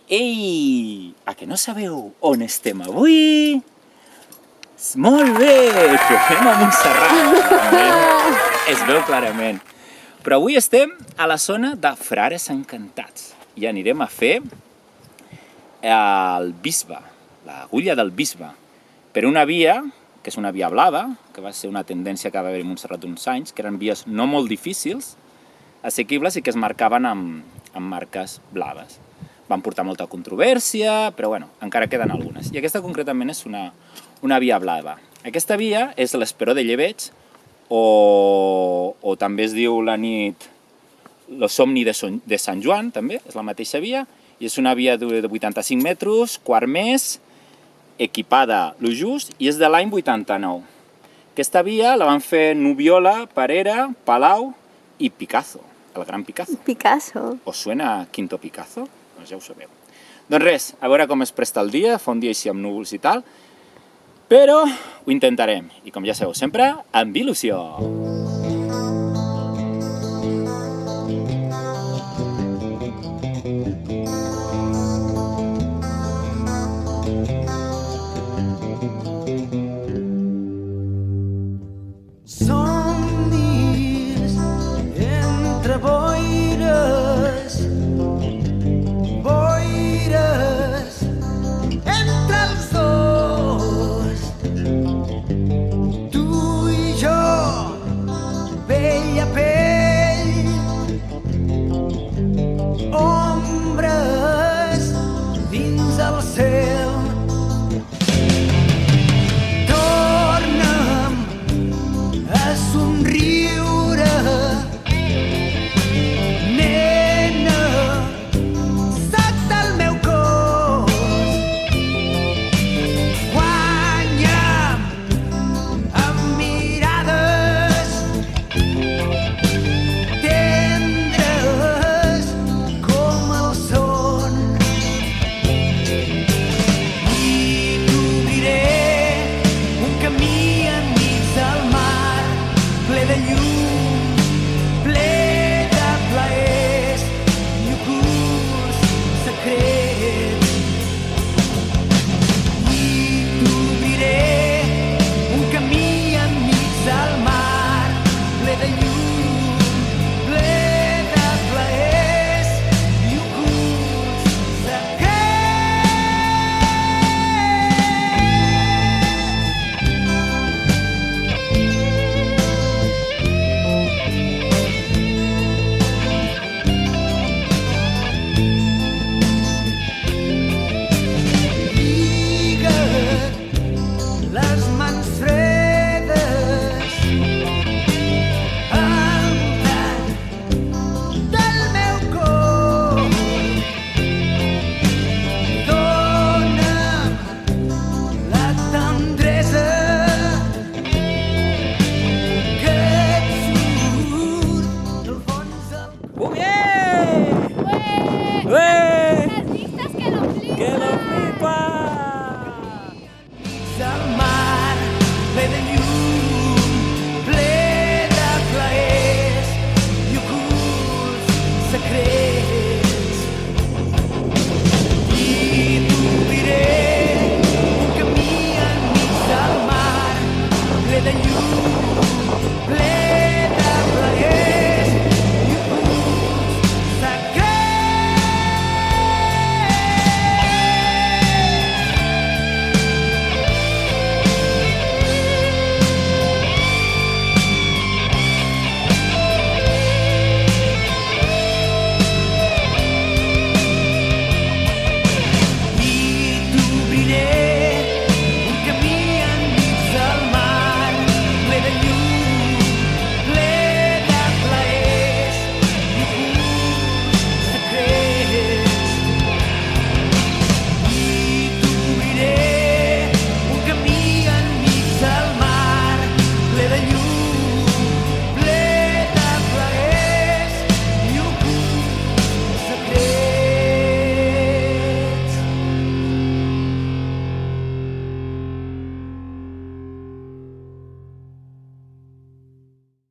Ei, a que no sabeu on estem avui? Molt bé, tornem a Montserrat. Es veu clarament. Però avui estem a la zona de Frares Encantats i anirem a fer el bisbe, l'agulla del bisbe, per una via, que és una via blava, que va ser una tendència que va haver a Montserrat uns anys, que eren vies no molt difícils, assequibles i que es marcaven amb marques blaves. Van portar molta controvèrsia, però bueno, encara queden algunes. I aquesta concretament és una via blava. Aquesta via és l'Esperó de Llebeig, o també es diu la nit, el somni de Sant Joan, també, és la mateixa via, i és una via de 85 metres, quart més, equipada lo just, i és de l'any 89. Aquesta via la van fer Nubiola, Parera, Palau i Picasso, el gran Picasso. Picasso. Us suena Quinto Picasso? Doncs ja ho sabeu. Doncs res, a veure com es presta el dia, fa un dia així amb núvols i tal, però ho intentarem, i com ja sabeu sempre, amb il·lusió. Somnis entre boires, boires entre els dos. Tu i jo, pell a pell, ombres dins el cel. Torna'm a somriure, nena, sota el meu cos. Guanya'm amb mirades tendres com el son. I t'obriré un camí enmig del mar, ple de llum, ple de plaers i ocults secrets. I t'obriré un camí enmig del mar, ple de llum, ple de plaers i ocults secrets. Lliga't les mans fredes